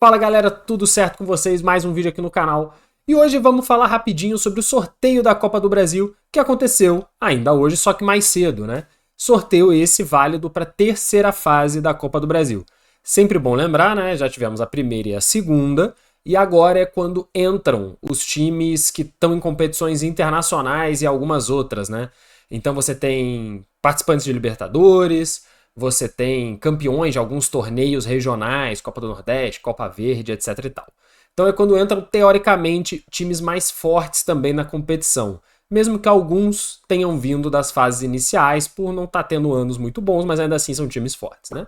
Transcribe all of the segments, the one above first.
Fala galera, tudo certo com vocês? Mais um vídeo aqui no canal. E hoje vamos falar rapidinho sobre o sorteio da Copa do Brasil que aconteceu ainda hoje, só que mais cedo, né? Sorteio esse válido para a terceira fase da Copa do Brasil. Sempre bom lembrar, né? Já tivemos a primeira e a segunda, e agora é quando entram os times que estão em competições internacionais e algumas outras, né? Então você tem participantes de Libertadores, você tem campeões de alguns torneios regionais, Copa do Nordeste, Copa Verde, etc e tal. Então é quando entram, teoricamente, times mais fortes também na competição. Mesmo que alguns tenham vindo das fases iniciais por não estar tendo anos muito bons, mas ainda assim são times fortes, né?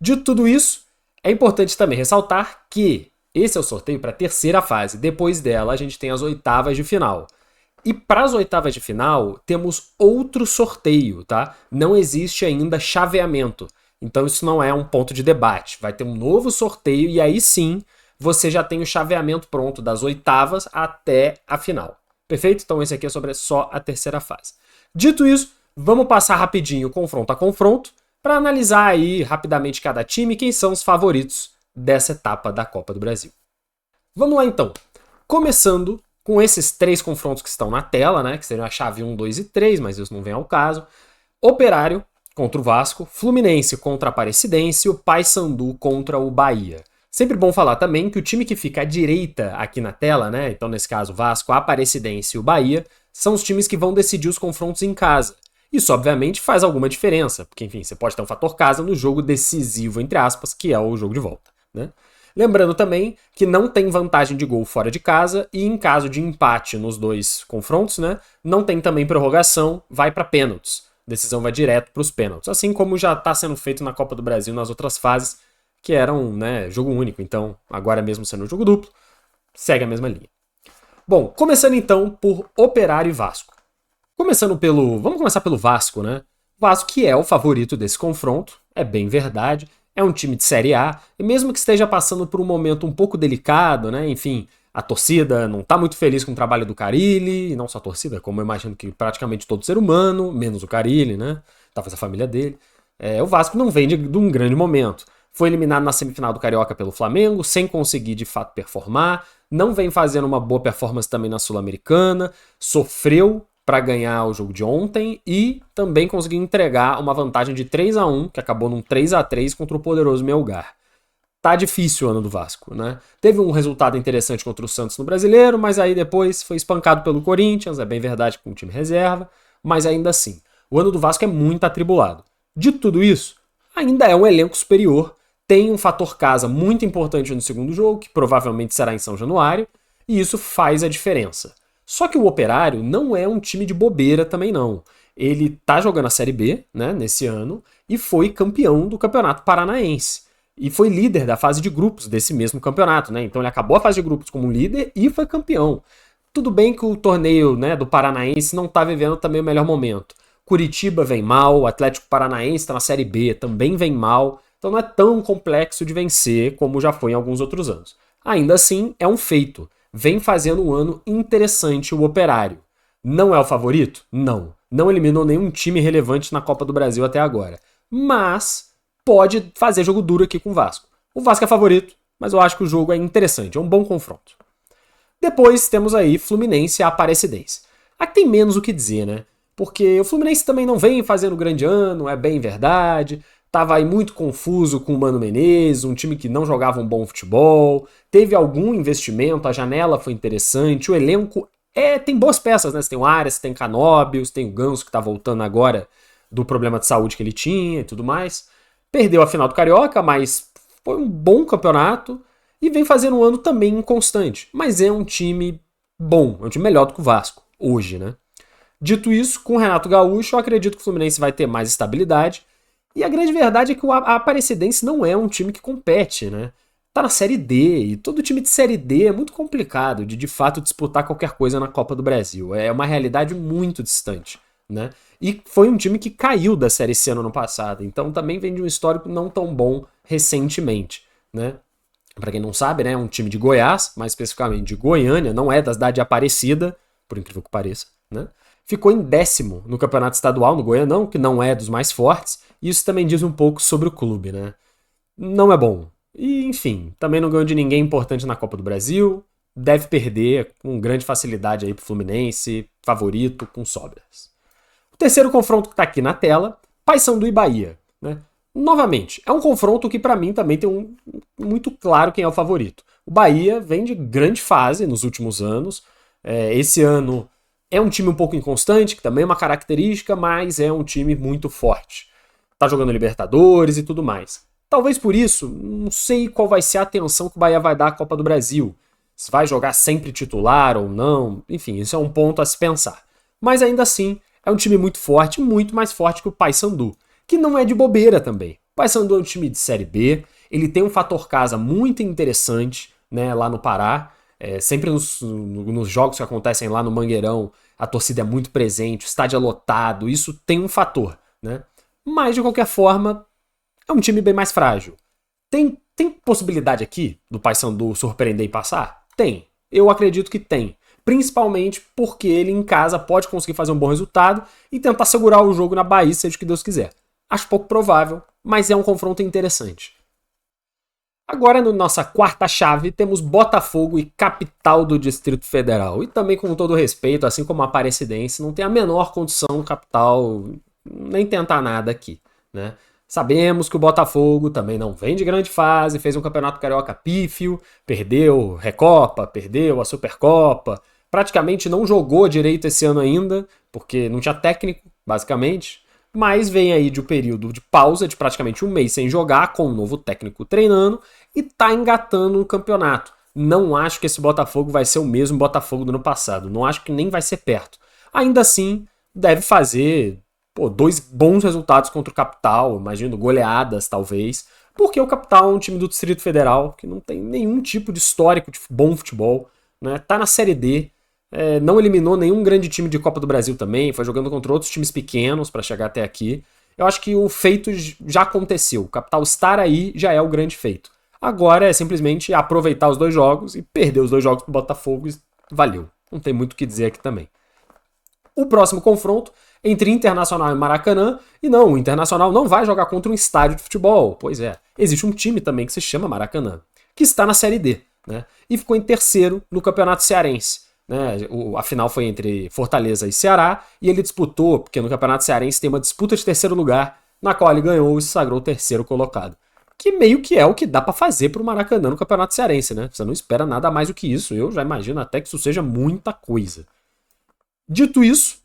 Dito tudo isso, é importante também ressaltar que esse é o sorteio para a terceira fase. Depois dela, a gente tem as oitavas de final. E para as oitavas de final, temos outro sorteio, tá? Não existe ainda chaveamento. Então isso não é um ponto de debate. Vai ter um novo sorteio e aí sim você já tem o chaveamento pronto das oitavas até a final. Perfeito? Então esse aqui é sobre só a terceira fase. Dito isso, vamos passar rapidinho confronto a confronto para analisar aí rapidamente cada time e quem são os favoritos dessa etapa da Copa do Brasil. Vamos lá então. Começando com esses três confrontos que estão na tela, né, que seriam a chave 1, 2 e 3, mas isso não vem ao caso. Operário contra o Vasco, Fluminense contra a Aparecidense e o Paysandu contra o Bahia. Sempre bom falar também que o time que fica à direita aqui na tela, né, então nesse caso o Vasco, a Aparecidense e o Bahia, são os times que vão decidir os confrontos em casa. Isso obviamente faz alguma diferença, porque enfim, você pode ter um fator casa no jogo decisivo, entre aspas, que é o jogo de volta, né? Lembrando também que não tem vantagem de gol fora de casa e em caso de empate nos dois confrontos, né, não tem também prorrogação, vai para pênaltis. Decisão vai direto para os pênaltis, assim como já está sendo feito na Copa do Brasil nas outras fases, que eram, né, jogo único. Então, agora mesmo sendo jogo duplo, segue a mesma linha. Bom, começando então por Operário e Vasco. Vamos começar pelo Vasco, né? Vasco que é o favorito desse confronto, é bem verdade. É um time de Série A, e mesmo que esteja passando por um momento um pouco delicado, né? Enfim, a torcida não está muito feliz com o trabalho do Carille, e não só a torcida, como eu imagino que praticamente todo ser humano, menos o Carille, né? Talvez a família dele. O Vasco não vem de um grande momento. Foi eliminado na semifinal do Carioca pelo Flamengo, sem conseguir de fato performar, não vem fazendo uma boa performance também na Sul-Americana, sofreu para ganhar o jogo de ontem e também conseguiu entregar uma vantagem de 3-1, que acabou num 3-3 contra o poderoso Melgar. Tá difícil o ano do Vasco, né? Teve um resultado interessante contra o Santos no Brasileiro, mas aí depois foi espancado pelo Corinthians, é bem verdade com o time reserva, mas ainda assim, o ano do Vasco é muito atribulado. Dito tudo isso, ainda é um elenco superior, tem um fator casa muito importante no segundo jogo, que provavelmente será em São Januário, e isso faz a diferença. Só que o Operário não é um time de bobeira também não. Ele tá jogando a Série B, né, nesse ano, e foi campeão do Campeonato Paranaense. E foi líder da fase de grupos desse mesmo campeonato, né? Então ele acabou a fase de grupos como líder e foi campeão. Tudo bem que o torneio, né, do Paranaense não tá vivendo também o melhor momento. Curitiba vem mal, o Atlético Paranaense tá na Série B, também vem mal. Então não é tão complexo de vencer como já foi em alguns outros anos. Ainda assim, é um feito. Vem fazendo um ano interessante o Operário. Não é o favorito? Não. Não eliminou nenhum time relevante na Copa do Brasil até agora. Mas pode fazer jogo duro aqui com o Vasco. O Vasco é favorito, mas eu acho que o jogo é interessante, é um bom confronto. Depois temos aí Fluminense e Aparecidense. Aqui tem menos o que dizer, né? Porque o Fluminense também não vem fazendo grande ano, é bem verdade. Tava aí muito confuso com o Mano Menezes, um time que não jogava um bom futebol, teve algum investimento, a janela foi interessante, o elenco tem boas peças, né? Você tem o Arias, tem Canóbios, tem o Ganso que tá voltando agora do problema de saúde que ele tinha e tudo mais. Perdeu a final do Carioca, mas foi um bom campeonato e vem fazendo um ano também inconstante. Mas é um time bom, é um time melhor do que o Vasco, hoje, né? Dito isso, com o Renato Gaúcho, eu acredito que o Fluminense vai ter mais estabilidade. E a grande verdade é que a Aparecidense não é um time que compete, né? Tá na Série D, e todo time de Série D é muito complicado de fato disputar qualquer coisa na Copa do Brasil. É uma realidade muito distante, né? E foi um time que caiu da Série C no ano passado, então também vem de um histórico não tão bom recentemente, né? Pra quem não sabe, né, é um time de Goiás, mais especificamente de Goiânia, não é da cidade de Aparecida, por incrível que pareça, né? Ficou em 10º no campeonato estadual, no Goianão, que não é dos mais fortes, e isso também diz um pouco sobre o clube, né? Não é bom. E, enfim, também não ganhou de ninguém importante na Copa do Brasil. Deve perder com grande facilidade aí pro Fluminense, favorito, com sobras. O terceiro confronto que tá aqui na tela, Paysandu e Bahia, né? Novamente, é um confronto que para mim também tem muito claro quem é o favorito. O Bahia vem de grande fase nos últimos anos. Esse ano é um time um pouco inconstante, que também é uma característica, mas é um time muito forte. Tá jogando Libertadores e tudo mais. Talvez por isso, não sei qual vai ser a atenção que o Bahia vai dar à Copa do Brasil. Se vai jogar sempre titular ou não, enfim, isso é um ponto a se pensar. Mas ainda assim, é um time muito forte, muito mais forte que o Paysandu, que não é de bobeira também. O Paysandu é um time de Série B, ele tem um fator casa muito interessante, né, lá no Pará. Sempre nos jogos que acontecem lá no Mangueirão, a torcida é muito presente, o estádio é lotado, isso tem um fator, né? Mas, de qualquer forma, é um time bem mais frágil. Tem possibilidade aqui do Paysandu surpreender e passar? Tem. Eu acredito que tem. Principalmente porque ele em casa pode conseguir fazer um bom resultado e tentar segurar o jogo na Bahia, seja o que Deus quiser. Acho pouco provável, mas é um confronto interessante. Agora, na nossa quarta chave, temos Botafogo e Capital do Distrito Federal. E também, com todo respeito, assim como a Aparecidense, não tem a menor condição no Capital nem tentar nada aqui, né? Sabemos que o Botafogo também não vem de grande fase, fez um campeonato carioca pífio, perdeu Recopa, perdeu a Supercopa, praticamente não jogou direito esse ano ainda, porque não tinha técnico, basicamente. Mas vem aí de um período de pausa de praticamente um mês sem jogar, com um novo técnico treinando, e tá engatando um campeonato. Não acho que esse Botafogo vai ser o mesmo Botafogo do ano passado. Não acho que nem vai ser perto. Ainda assim, deve fazer 2 bons resultados contra o Capital, imagino goleadas talvez, porque o Capital é um time do Distrito Federal que não tem nenhum tipo de histórico de bom futebol, né? Tá na Série D, não eliminou nenhum grande time de Copa do Brasil também, foi jogando contra outros times pequenos para chegar até aqui. Eu acho que o feito já aconteceu, o Capital estar aí já é o grande feito. Agora é simplesmente aproveitar os 2 jogos e perder os 2 jogos pro Botafogo e valeu. Não tem muito o que dizer aqui também. O próximo confronto entre Internacional e Maracanã, e não, o Internacional não vai jogar contra um estádio de futebol, pois é. Existe um time também que se chama Maracanã, que está na Série D, né? E ficou em terceiro no Campeonato Cearense. Né? A final foi entre Fortaleza e Ceará, e ele disputou, porque no Campeonato Cearense tem uma disputa de terceiro lugar, na qual ele ganhou e se sagrou terceiro colocado. Que meio que é o que dá pra fazer pro Maracanã no Campeonato Cearense, né? Você não espera nada mais do que isso, eu já imagino até que isso seja muita coisa. Dito isso,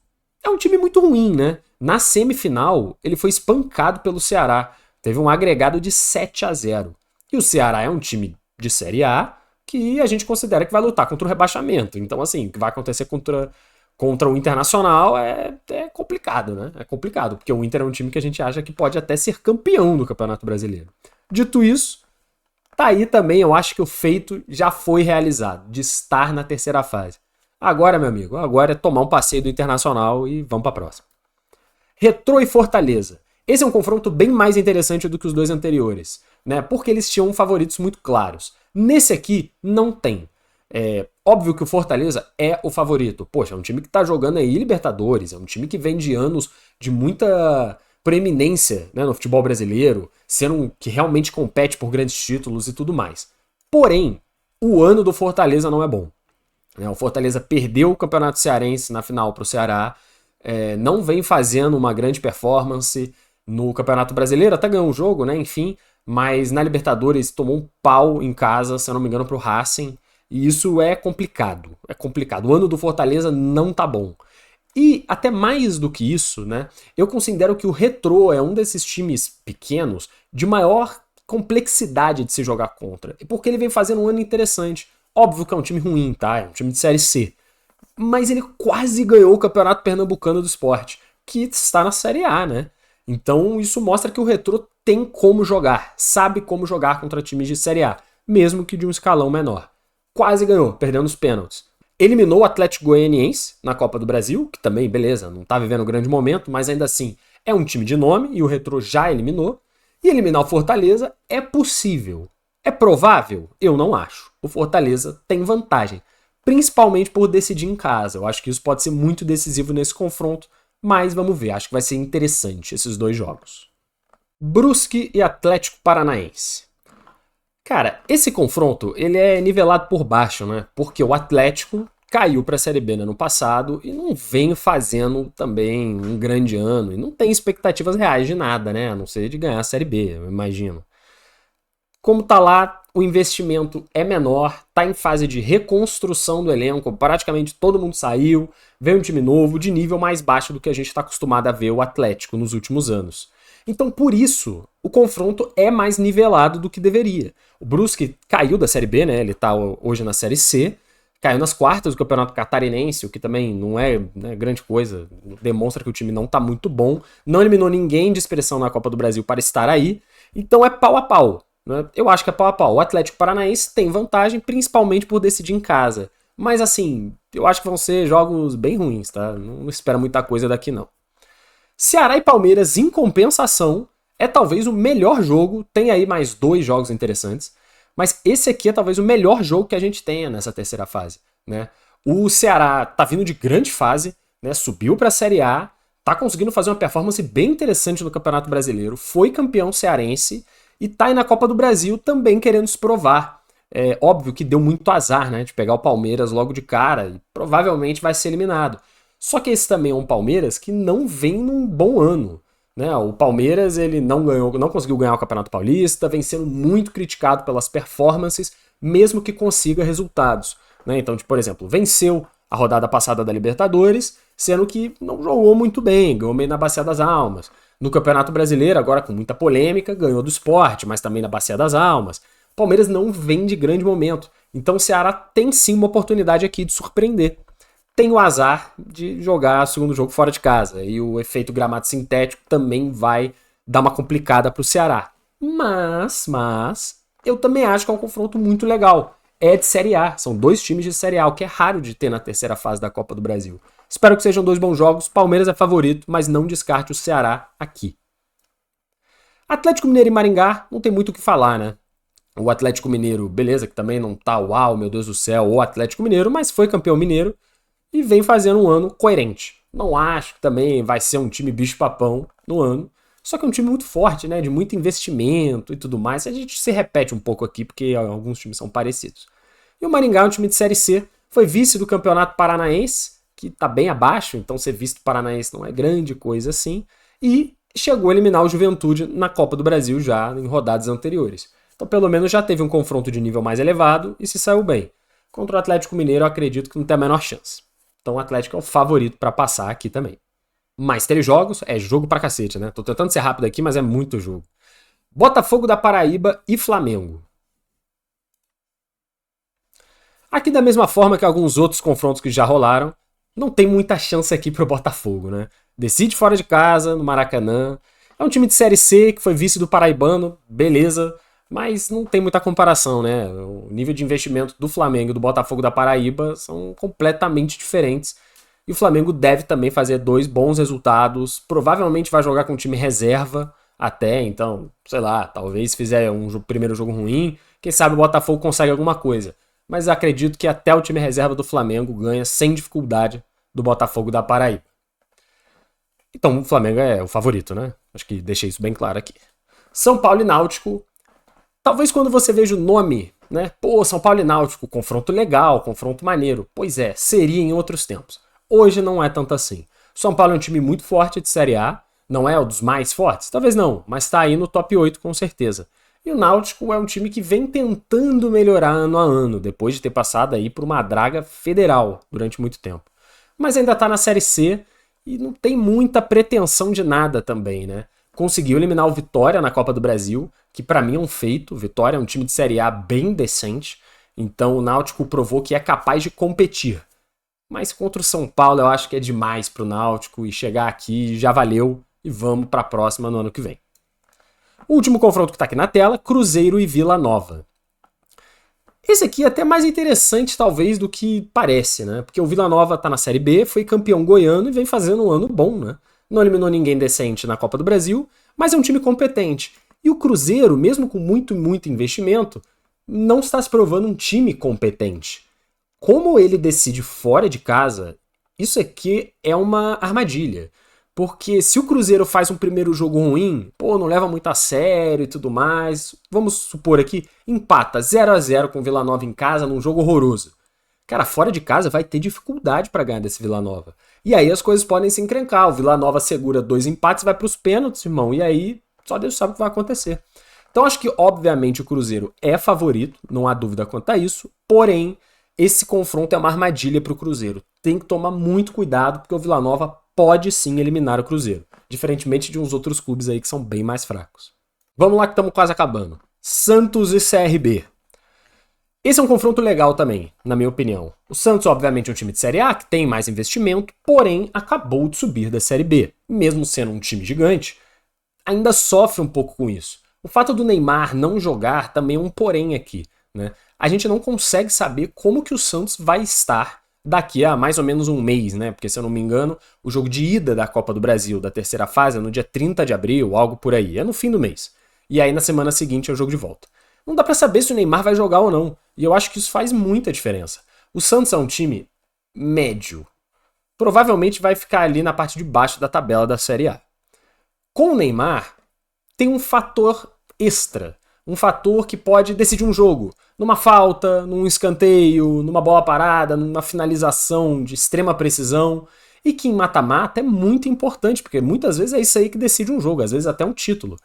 é um time muito ruim, né? Na semifinal, ele foi espancado pelo Ceará. Teve um agregado de 7-0. E o Ceará é um time de Série A que a gente considera que vai lutar contra o rebaixamento. Então, assim, o que vai acontecer contra o Internacional é complicado, né? É complicado, porque o Inter é um time que a gente acha que pode até ser campeão do Campeonato Brasileiro. Dito isso, tá aí também, eu acho que o feito já foi realizado, de estar na terceira fase. Agora, meu amigo, agora é tomar um passeio do Internacional e vamos pra próxima. Retrô e Fortaleza. Esse é um confronto bem mais interessante do que os 2 anteriores, né? Porque eles tinham favoritos muito claros. Nesse aqui, não tem. É óbvio que o Fortaleza é o favorito. Poxa, é um time que tá jogando aí Libertadores, é um time que vem de anos de muita preeminência, né, no futebol brasileiro, sendo um que realmente compete por grandes títulos e tudo mais. Porém, o ano do Fortaleza não é bom. O Fortaleza perdeu o Campeonato Cearense na final para o Ceará, não vem fazendo uma grande performance no Campeonato Brasileiro, até ganhou um jogo, né, enfim, mas na Libertadores tomou um pau em casa, se eu não me engano, para o Racing, e isso é complicado, é complicado. O ano do Fortaleza não tá bom. E até mais do que isso, né, eu considero que o Retrô é um desses times pequenos de maior complexidade de se jogar contra, porque ele vem fazendo um ano interessante. Óbvio que é um time ruim, tá? É um time de Série C. Mas ele quase ganhou o Campeonato Pernambucano do Esporte, que está na Série A, né? Então isso mostra que o Retrô tem como jogar, sabe como jogar contra times de Série A, mesmo que de um escalão menor. Quase ganhou, perdendo os pênaltis. Eliminou o Atlético Goianiense na Copa do Brasil, que também, beleza, não tá vivendo um grande momento, mas ainda assim é um time de nome e o Retrô já eliminou. E eliminar o Fortaleza é possível. É provável? Eu não acho. O Fortaleza tem vantagem, principalmente por decidir em casa. Eu acho que isso pode ser muito decisivo nesse confronto, mas vamos ver. Acho que vai ser interessante esses 2 jogos. Brusque e Atlético Paranaense. Cara, esse confronto, ele é nivelado por baixo, né? Porque o Atlético caiu para a Série B no ano passado e não vem fazendo também um grande ano e não tem expectativas reais de nada, né? A não ser de ganhar a Série B, eu imagino. Como tá lá, o investimento é menor, tá em fase de reconstrução do elenco, praticamente todo mundo saiu, veio um time novo, de nível mais baixo do que a gente está acostumado a ver o Atlético nos últimos anos. Então, por isso, o confronto é mais nivelado do que deveria. O Brusque caiu da Série B, né? Ele tá hoje na Série C, caiu nas quartas do Campeonato Catarinense, o que também não é, né, grande coisa, demonstra que o time não tá muito bom, não eliminou ninguém de expressão na Copa do Brasil para estar aí, então é pau a pau. Né? Eu acho que é pau a pau. O Atlético Paranaense tem vantagem, principalmente por decidir em casa. Mas assim, eu acho que vão ser jogos bem ruins, tá? Não espera muita coisa daqui, não. Ceará e Palmeiras, em compensação, é talvez o melhor jogo. Tem aí mais 2 jogos interessantes. Mas esse aqui é talvez o melhor jogo que a gente tenha nessa terceira fase. Né? O Ceará tá vindo de grande fase, né? Subiu para a Série A, tá conseguindo fazer uma performance bem interessante no Campeonato Brasileiro, foi campeão cearense e tá aí na Copa do Brasil também querendo se provar. É óbvio que deu muito azar, né, de pegar o Palmeiras logo de cara e provavelmente vai ser eliminado. Só que esse também é um Palmeiras que não vem num bom ano. Né? O Palmeiras ele não conseguiu ganhar o Campeonato Paulista, vem sendo muito criticado pelas performances, mesmo que consiga resultados. Né? Então, por exemplo, venceu a rodada passada da Libertadores, sendo que não jogou muito bem, ganhou meio na Bacia das Almas. No Campeonato Brasileiro, agora com muita polêmica, ganhou do Sport, mas também na Bacia das Almas. O Palmeiras não vem de grande momento. Então o Ceará tem sim uma oportunidade aqui de surpreender. Tem o azar de jogar o segundo jogo fora de casa. E o efeito gramado sintético também vai dar uma complicada para o Ceará. Mas, eu também acho que é um confronto muito legal. É de Série A, são 2 times de Série A, o que é raro de ter na terceira fase da Copa do Brasil. Espero que sejam 2 bons jogos. Palmeiras é favorito, mas não descarte o Ceará aqui. Atlético Mineiro e Maringá, não tem muito o que falar, né? O Atlético Mineiro, beleza, que também não tá uau, meu Deus do céu, o Atlético Mineiro, mas foi campeão mineiro e vem fazendo um ano coerente. Não acho que também vai ser um time bicho-papão no ano, só que é um time muito forte, né? De muito investimento e tudo mais. A gente se repete um pouco aqui, porque alguns times são parecidos. E o Maringá é um time de Série C, foi vice do Campeonato Paranaense, que tá bem abaixo, então ser vice do Paranaense não é grande coisa assim, e chegou a eliminar o Juventude na Copa do Brasil já em rodadas anteriores. Então pelo menos já teve um confronto de nível mais elevado e se saiu bem. Contra o Atlético Mineiro eu acredito que não tem a menor chance. Então o Atlético é o favorito para passar aqui também. Mais 3 jogos, é jogo pra cacete, né? Tô tentando ser rápido aqui, mas é muito jogo. Botafogo da Paraíba e Flamengo. Aqui da mesma forma que alguns outros confrontos que já rolaram, não tem muita chance aqui pro Botafogo, né? Decide fora de casa, no Maracanã. É um time de Série C que foi vice do Paraibano, beleza, mas não tem muita comparação, né? O nível de investimento do Flamengo e do Botafogo da Paraíba são completamente diferentes. E o Flamengo deve também fazer 2 bons resultados. Provavelmente vai jogar com um time reserva até, então, sei lá, talvez se fizer um primeiro jogo ruim, quem sabe o Botafogo consegue alguma coisa. Mas acredito que até o time reserva do Flamengo ganha sem dificuldade do Botafogo da Paraíba. Então o Flamengo é o favorito, né? Acho que deixei isso bem claro aqui. São Paulo e Náutico. Talvez quando você veja o nome, né? Pô, São Paulo e Náutico, confronto legal, confronto maneiro. Pois é, seria em outros tempos. Hoje não é tanto assim. São Paulo é um time muito forte de Série A, não é um dos mais fortes? Talvez não, mas tá aí no top 8 com certeza. E o Náutico é um time que vem tentando melhorar ano a ano, depois de ter passado aí por uma draga federal durante muito tempo. Mas ainda tá na Série C e não tem muita pretensão de nada também, né? Conseguiu eliminar o Vitória na Copa do Brasil, que pra mim é um feito. Vitória é um time de Série A bem decente, então o Náutico provou que é capaz de competir. Mas contra o São Paulo eu acho que é demais pro Náutico e chegar aqui já valeu e vamos pra próxima no ano que vem. O último confronto que tá aqui na tela, Cruzeiro e Vila Nova. Esse aqui é até mais interessante talvez do que parece, né? Porque o Vila Nova tá na Série B, foi campeão goiano e vem fazendo um ano bom, né? Não eliminou ninguém decente na Copa do Brasil, mas é um time competente. E o Cruzeiro, mesmo com muito investimento, não está se provando um time competente. Como ele decide fora de casa, isso aqui é uma armadilha. Porque se o Cruzeiro faz um primeiro jogo ruim, pô, não leva muito a sério e tudo mais. Vamos supor aqui, empata 0-0 com o Vila Nova em casa num jogo horroroso. Cara, fora de casa vai ter dificuldade para ganhar desse Vila Nova. E aí as coisas podem se encrencar. O Vila Nova segura 2 empates, vai para os pênaltis, irmão. E aí só Deus sabe o que vai acontecer. Então acho que, obviamente, o Cruzeiro é favorito, não há dúvida quanto a isso. Porém, esse confronto é uma armadilha para o Cruzeiro. Tem que tomar muito cuidado, porque o Vila Nova pode sim eliminar o Cruzeiro. Diferentemente de uns outros clubes aí que são bem mais fracos. Vamos lá que estamos quase acabando. Santos e CRB. Esse é um confronto legal também, na minha opinião. O Santos, obviamente, é um time de Série A, que tem mais investimento, porém acabou de subir da Série B. Mesmo sendo um time gigante, ainda sofre um pouco com isso. O fato do Neymar não jogar também é um porém aqui, né? A gente não consegue saber como que o Santos vai estar daqui a mais ou menos um mês, né? Porque, se eu não me engano, o jogo de ida da Copa do Brasil, da terceira fase, é no dia 30 de abril, algo por aí. É no fim do mês. E aí, na semana seguinte, é o jogo de volta. Não dá pra saber se o Neymar vai jogar ou não. E eu acho que isso faz muita diferença. O Santos é um time médio. Provavelmente vai ficar ali na parte de baixo da tabela da Série A. Com o Neymar, tem um fator extra. Um fator que pode decidir um jogo. Numa falta, num escanteio, numa bola parada, numa finalização de extrema precisão. E que em mata-mata é muito importante, porque muitas vezes é isso aí que decide um jogo, às vezes até um título.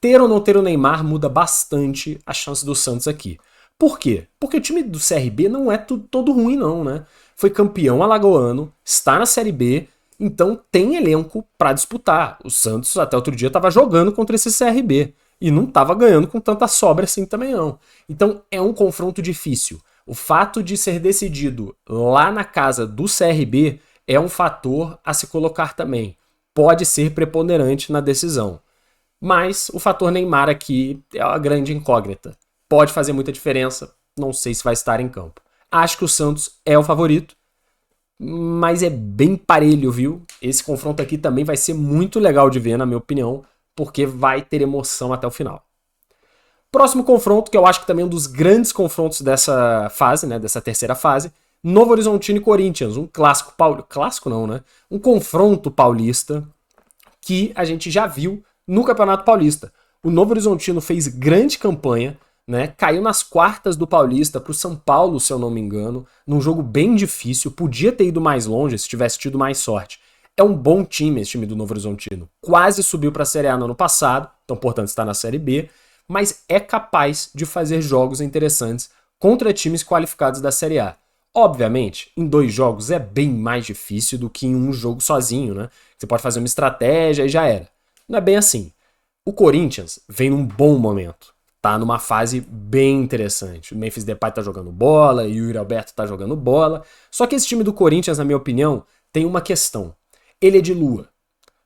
Ter ou não ter o Neymar muda bastante a chance do Santos aqui. Por quê? Porque o time do CRB não é todo ruim não, né? Foi campeão alagoano, está na Série B, então tem elenco para disputar. O Santos até outro dia estava jogando contra esse CRB e não estava ganhando com tanta sobra assim também não. Então é um confronto difícil. O fato de ser decidido lá na casa do CRB é um fator a se colocar também. Pode ser preponderante na decisão. Mas o fator Neymar aqui é a grande incógnita. Pode fazer muita diferença, não sei se vai estar em campo. Acho que o Santos é o favorito, mas é bem parelho, viu? Esse confronto aqui também vai ser muito legal de ver, na minha opinião, porque vai ter emoção até o final. Próximo confronto, que eu acho que também é um dos grandes confrontos dessa fase, né, dessa terceira fase, Novo Horizontino e Corinthians, um clássico paulista, clássico não, né? Um confronto paulista que a gente já viu no Campeonato Paulista. O Novo Horizontino fez grande campanha, né? Caiu nas quartas do Paulista para o São Paulo, se eu não me engano, num jogo bem difícil, podia ter ido mais longe se tivesse tido mais sorte. É um bom time esse time do Novo Horizontino. Quase subiu para a Série A no ano passado, então portanto está na Série B, mas é capaz de fazer jogos interessantes contra times qualificados da Série A. Obviamente, em 2 jogos é bem mais difícil do que em um jogo sozinho, né? Você pode fazer uma estratégia e já era. Não é bem assim. O Corinthians vem num bom momento. Tá numa fase bem interessante. O Memphis Depay tá jogando bola, e o Yuri Alberto tá jogando bola. Só que esse time do Corinthians, na minha opinião, tem uma questão. Ele é de lua,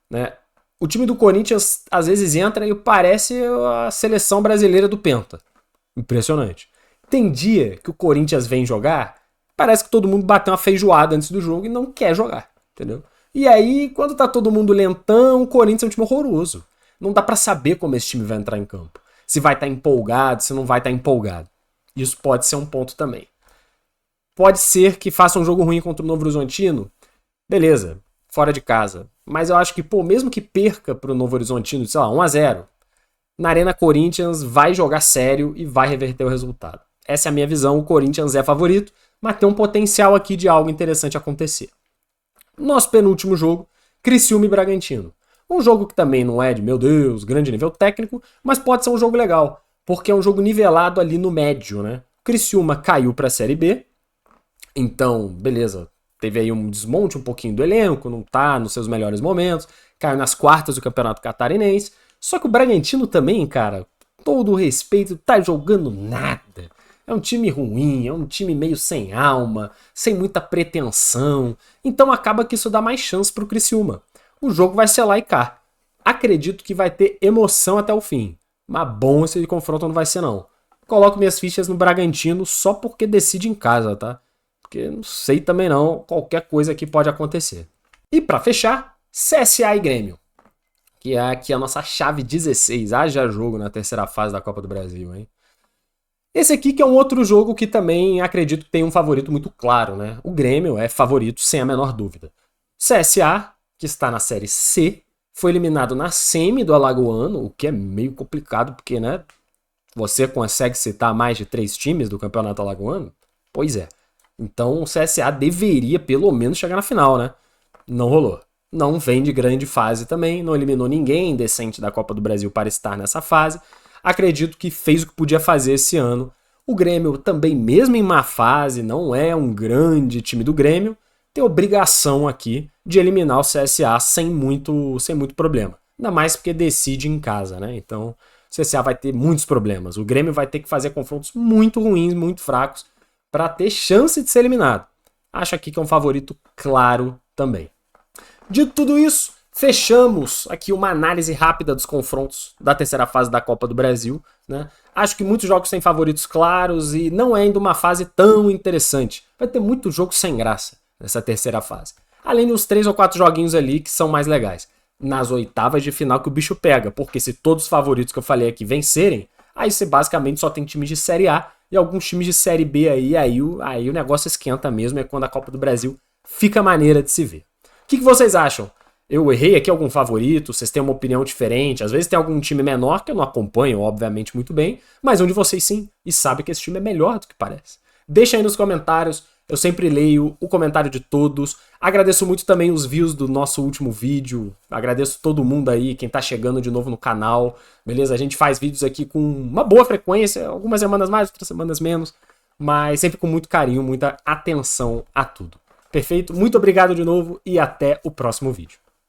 né? O time do Corinthians às vezes entra e parece a seleção brasileira do Penta. Impressionante. Tem dia que o Corinthians vem jogar, parece que todo mundo bateu uma feijoada antes do jogo e não quer jogar, entendeu? E aí, quando tá todo mundo lentão, o Corinthians é um time horroroso. Não dá pra saber como esse time vai entrar em campo. Se vai estar empolgado, se não vai estar empolgado. Isso pode ser um ponto também. Pode ser que faça um jogo ruim contra o Novo Horizontino. Beleza, fora de casa. Mas eu acho que, pô, mesmo que perca pro Novo Horizontino, sei lá, 1-0, na Arena Corinthians vai jogar sério e vai reverter o resultado. Essa é a minha visão. O Corinthians é favorito, mas tem um potencial aqui de algo interessante acontecer. Nosso penúltimo jogo, Criciúma e Bragantino. Um jogo que também não é de, meu Deus, grande nível técnico, mas pode ser um jogo legal, porque é um jogo nivelado ali no médio, né? Criciúma caiu para a Série B, então, beleza, teve aí um desmonte um pouquinho do elenco, não tá nos seus melhores momentos, caiu nas quartas do Campeonato Catarinense, só que o Bragantino também, cara, todo o respeito, tá jogando nada. É um time ruim, é um time meio sem alma, sem muita pretensão. Então acaba que isso dá mais chance pro Criciúma. O jogo vai ser lá e cá. Acredito que vai ter emoção até o fim. Mas bom esse confronto não vai ser não. Coloco minhas fichas no Bragantino só porque decide em casa, tá? Porque não sei também não, qualquer coisa aqui pode acontecer. E pra fechar, CSA e Grêmio. Que é aqui a nossa chave 16. Haja jogo na terceira fase da Copa do Brasil, hein? Esse aqui que é um outro jogo que também acredito que tem um favorito muito claro, né? O Grêmio é favorito sem a menor dúvida. CSA que está na Série C, foi eliminado na semi do Alagoano, o que é meio complicado, porque, né, você consegue citar mais de 3 times do Campeonato Alagoano? Pois é. Então o CSA deveria pelo menos chegar na final, né? Não rolou. Não vem de grande fase também, não eliminou ninguém decente da Copa do Brasil para estar nessa fase. Acredito que fez o que podia fazer esse ano. O Grêmio também, mesmo em má fase, não é um grande time do Grêmio, tem obrigação aqui de eliminar o CSA sem muito problema. Ainda mais porque decide em casa, né? Então o CSA vai ter muitos problemas. O Grêmio vai ter que fazer confrontos muito ruins, muito fracos, para ter chance de ser eliminado. Acho aqui que é um favorito claro também. Dito tudo isso, fechamos aqui uma análise rápida dos confrontos da terceira fase da Copa do Brasil, né? Acho que muitos jogos têm favoritos claros e não é ainda uma fase tão interessante. Vai ter muito jogo sem graça nessa terceira fase. Além dos 3 ou 4 joguinhos ali que são mais legais. Nas oitavas de final que o bicho pega, porque se todos os favoritos que eu falei aqui vencerem, aí você basicamente só tem times de Série A e alguns times de Série B aí o negócio esquenta mesmo, é quando a Copa do Brasil fica maneira de se ver. O que vocês acham? Eu errei aqui algum favorito? Vocês têm uma opinião diferente? Às vezes tem algum time menor que eu não acompanho, obviamente, muito bem, mas um de vocês sim, e sabe que esse time é melhor do que parece. Deixa aí nos comentários, eu sempre leio o comentário de todos. Agradeço muito também os views do nosso último vídeo, agradeço todo mundo aí, quem tá chegando de novo no canal, beleza? A gente faz vídeos aqui com uma boa frequência, algumas semanas mais, outras semanas menos, mas sempre com muito carinho, muita atenção a tudo. Perfeito? Muito obrigado de novo e até o próximo vídeo.